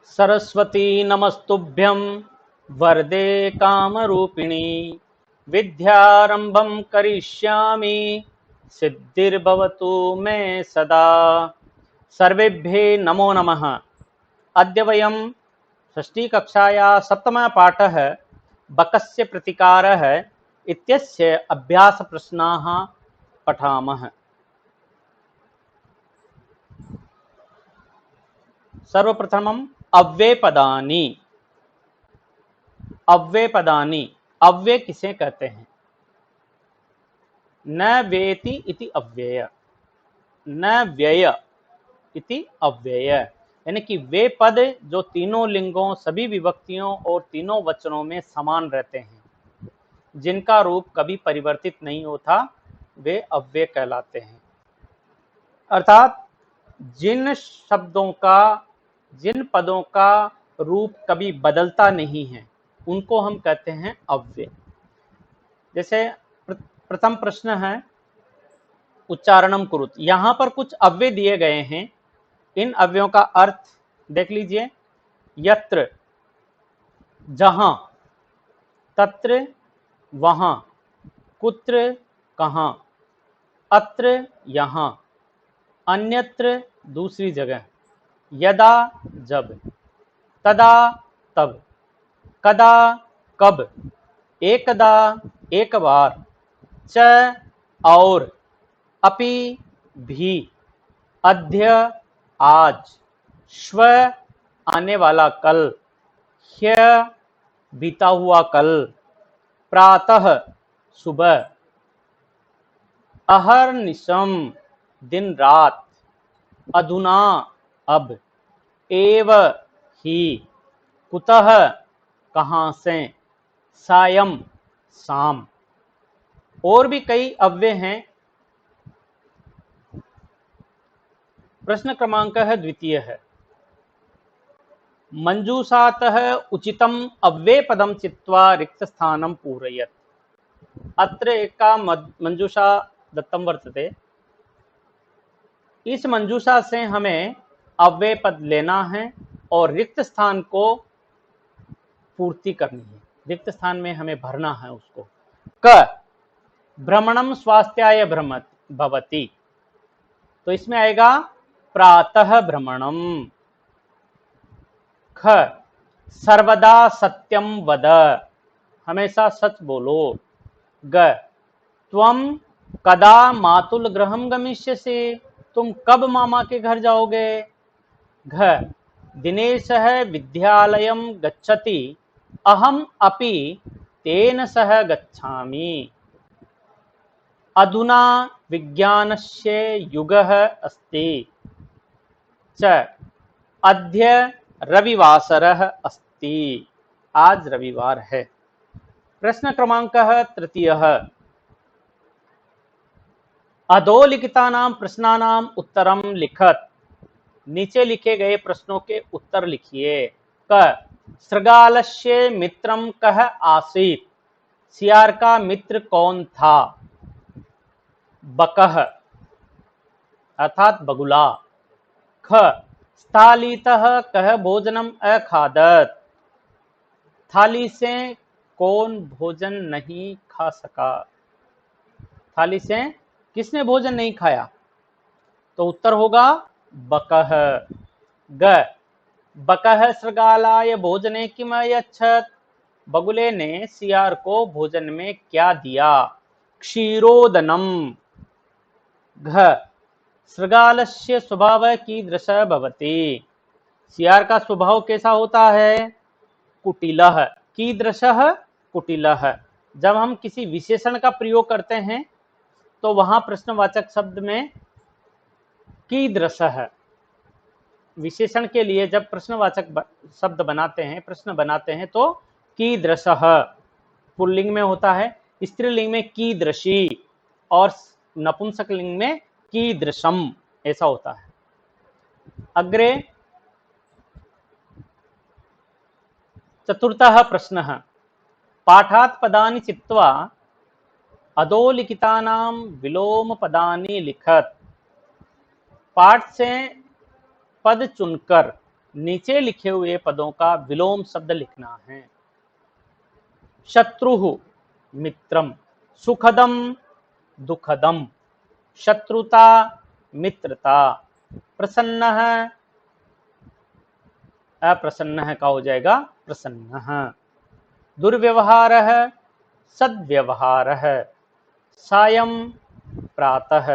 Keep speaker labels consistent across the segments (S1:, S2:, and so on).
S1: सरस्वती नमस्तुभ्यं वरदे कामरूपिणी विद्यारंभं करिष्यामि सिद्धिर्भवतु मे सदा। सर्वेभ्ये नमो नमः। अद्य वयं षष्ठीकक्षाया सप्तमः पाठः बकस्य प्रतिकारः इत्यस्य अभ्यासप्रश्नाः पठामः। सर्वप्रथमम् अव्ययपदानि। अव्ययपदानि, अव्यय किसे कहते हैं? न वेति इति अव्यय, न व्यय इति अव्यय, यानी कि वे पद जो तीनों लिंगों, सभी विभक्तियों और तीनों वचनों में समान रहते हैं, जिनका रूप कभी परिवर्तित नहीं होता, वे अव्यय कहलाते हैं। अर्थात जिन शब्दों का, जिन पदों का रूप कभी बदलता नहीं है, उनको हम कहते हैं अव्यय। जैसे प्रथम प्रश्न है उच्चारणम कुरुत। यहां पर कुछ अव्यय दिए गए हैं। इन अव्ययों का अर्थ देख लीजिए। यत्र जहां, तत्र वहां, कुत्र कहां, अत्र यहां, अन्यत्र दूसरी जगह, यदा जब, तदा तब, कदा कब, एकदा एक बार, च और, अपि भी, अद्य आज, श्व आने वाला कल, ह्य बीता हुआ कल, प्रातः सुबह, अहर्निशम दिन रात, अधुना अब, एव ही, कुतः कहाँ से, सायं शाम। और भी कई अव्यय हैं। प्रश्न क्रमांक है द्वितीय है। मंजूषातः उचितम अव्यय पदम चित्वा रिक्त स्थानम पूरयत। अत्र एका मंजूषा दत्तम वर्तते। इस मंजूषा से हमें अव्यय पद लेना है और रिक्त स्थान को पूर्ति करनी है। रिक्त स्थान में हमें भरना है उसको। क भ्रमणम स्वास्थ्याय भ्रमत भवति, तो इसमें आएगा प्रातः भ्रमणम। ख सर्वदा सत्यम वद, हमेशा सच बोलो। ग त्वम कदा मातुल गृहम गमिष्यसि, तुम कब मामा के घर जाओगे। घ दिनेशः विद्यालयं गच्छति, अहम अपि तेन सह गच्छामि। अधुना विज्ञानस्य युगः अस्ति। च अद्य रविवासरः अस्ति, आज रविवार है। प्रश्न क्रमांक तृतीयः। अधोलिखितानां प्रश्नानां उत्तरं लिखत। नीचे लिखे गए प्रश्नों के उत्तर लिखिए। क शृगालस्य मित्रं कः आसीत्, सियार का मित्र कौन था। बकः अर्थात बगुला। ख स्थालीतः कः भोजनम अखादत, थाली से कौन भोजन नहीं खा सका। थाली से किसने भोजन नहीं खाया, तो उत्तर होगा बकः। ग बकः शृगालाय भोजने किम अयच्छत, बगुले ने सियार को भोजन में क्या दिया। क्षीरोदनम। घ शृगालस्य स्वभावः कीदृशः भवति, सियार का स्वभाव कैसा होता है। कुटिलः। कीदृशः कुटिलः। जब हम किसी विशेषण का प्रयोग करते हैं तो वहां प्रश्नवाचक शब्द में कीदृशः, विशेषण के लिए जब प्रश्नवाचक शब्द बनाते हैं, प्रश्न बनाते हैं, तो कीदृशः पुल्लिंग में होता है, स्त्रीलिंग में कीदृशी और नपुंसक लिंग में कीदृशम ऐसा होता है। अग्रे चतुर्थः प्रश्नः। पाठात् पदानि चित्वा अधोलिखितानां विलोम पदानि लिखत। पाठ से पद चुनकर नीचे लिखे हुए पदों का विलोम शब्द लिखना है। शत्रुः मित्रम, सुखदम दुखदम, शत्रुता मित्रता, प्रसन्नः अप्रसन्नः का हो जाएगा प्रसन्नः, दुर्व्यवहारः सद्व्यवहारः, सायं प्रातः,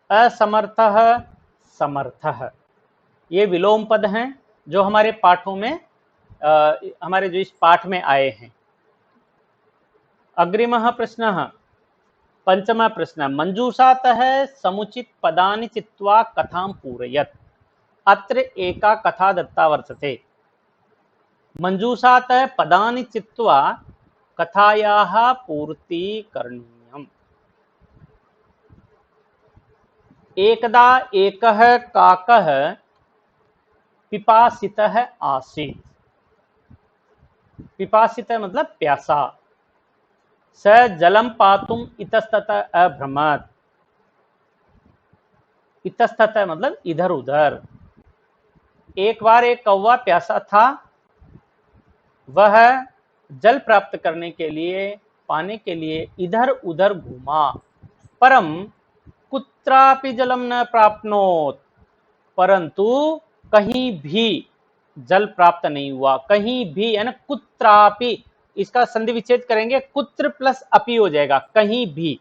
S1: असमर्थः समर्थः। ये विलोम पद हैं जो हमारे पाठों में हमारे जो इस पाठ में आए हैं। अग्रिमः प्रश्नः, पंचमः प्रश्न, मंजूषातः समुचित पदानि चित्वा कथां पूरयत्। अत्र एका कथा दत्ता वर्तते। मंजूषातः पदानि चित्वा कथायाः पूर्ति करणीयम्। एकदा एकः काकः पिपासितः आसीत्। पिपासितः मतलब प्यासा। स जलं पातुम् इतस्ततः अभ्रमत्। इतस्ततः मतलब इधर उधर। एक बार एक कौवा प्यासा था, वह जल प्राप्त करने के लिए, पाने के लिए इधर उधर घूमा, परम कुत्रापि जलम न प्राप्नोत, परंतु कहीं भी जल प्राप्त नहीं हुआ। कहीं भी है ना, कुत्रापि, इसका संधि विच्छेद करेंगे, कुत्र प्लस अपि हो जाएगा, कहीं भी।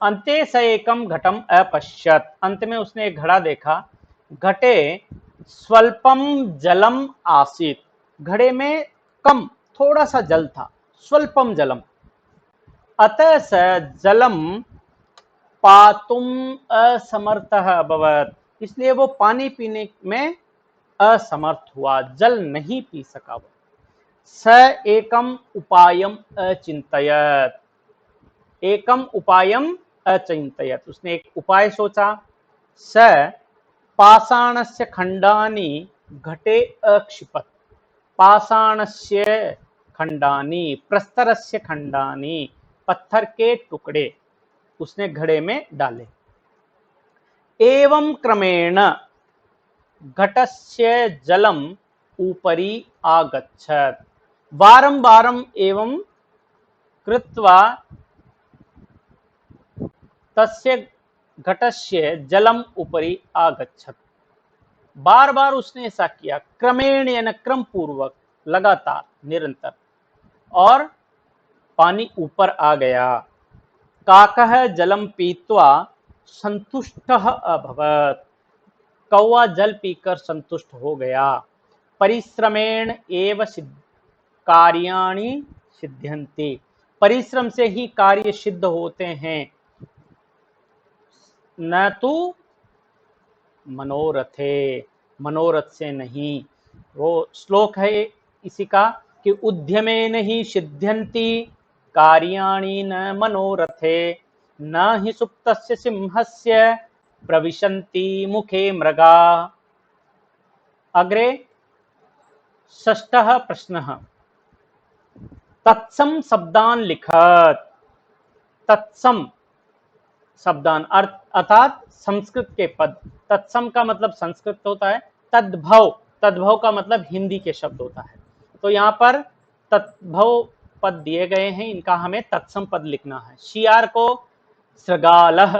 S1: अंते स एकम घटम अपश्यत, अंत में उसने एक घड़ा देखा। घटे स्वल्पम जलम आसीत, घड़े में कम थोड़ा सा जल था, स्वल्पम जलम। अतः स जलम पातुम असमर्थः अभवत्, इसलिए वो पानी पीने में असमर्थ हुआ, जल नहीं पी सका वो। स एकम उपायम अचिंतयत, एकम उपायम अचिंतयत, उसने एक उपाय सोचा। स पाषाणस्य खंडानि घटे अक्षिपत, पाषाणस्य खंडानि, प्रस्तरस्य खंडानि, पत्थर के टुकड़े उसने घड़े में डाले। एवं क्रमेण घटस्य जलम ऊपरी आगच्छत्, वारं वारं एवं कृत्वा तस्य घटस्य जलम ऊपरी आगच्छत्, बार बार उसने ऐसा किया, क्रमेण यानी क्रम पूर्वक, लगातार, निरंतर, और पानी ऊपर आ गया। काकः जलम पीत्वा संतुष्टः अभवत्, कौवा जल पीकर संतुष्ट हो गया। परिश्रमेण एव कार्याणि सिद्ध्यन्ति, परिश्रम से ही कार्य सिद्ध होते हैं, न तो मनोरथे, मनोरथ से नहीं। वो श्लोक है इसी का कि उद्यमेन ही सिद्ध्यन्ति कार्याणि न मनोरथे, न हि सुप्तस्य सिंहस्य प्रविशन्ति मुखे मृगा। अग्रे षष्ठः प्रश्नः, तत्सम शब्दान लिखत। तत्सम शब्दान अर्थात संस्कृत के पद। तत्सम का मतलब संस्कृत होता है, तद्भव, तद्भव का मतलब हिंदी के शब्द होता है। तो यहाँ पर तद्भव पद दिए गए हैं, इनका हमें तत्सम पद लिखना है। शियार को सृगालः,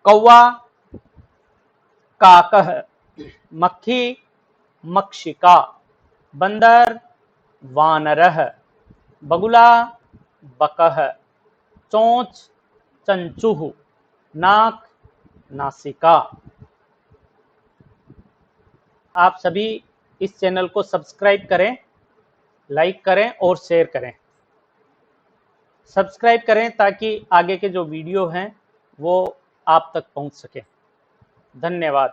S1: कौवा काकः, मक्खी मक्षिका, बंदर वानरः, बगुला बकः, चोंच चंचुः, नाक नासिका। आप सभी इस चैनल को सब्सक्राइब करें, लाइक करें और शेयर करें। सब्सक्राइब करें ताकि आगे के जो वीडियो हैं वो आप तक पहुंच सके। धन्यवाद।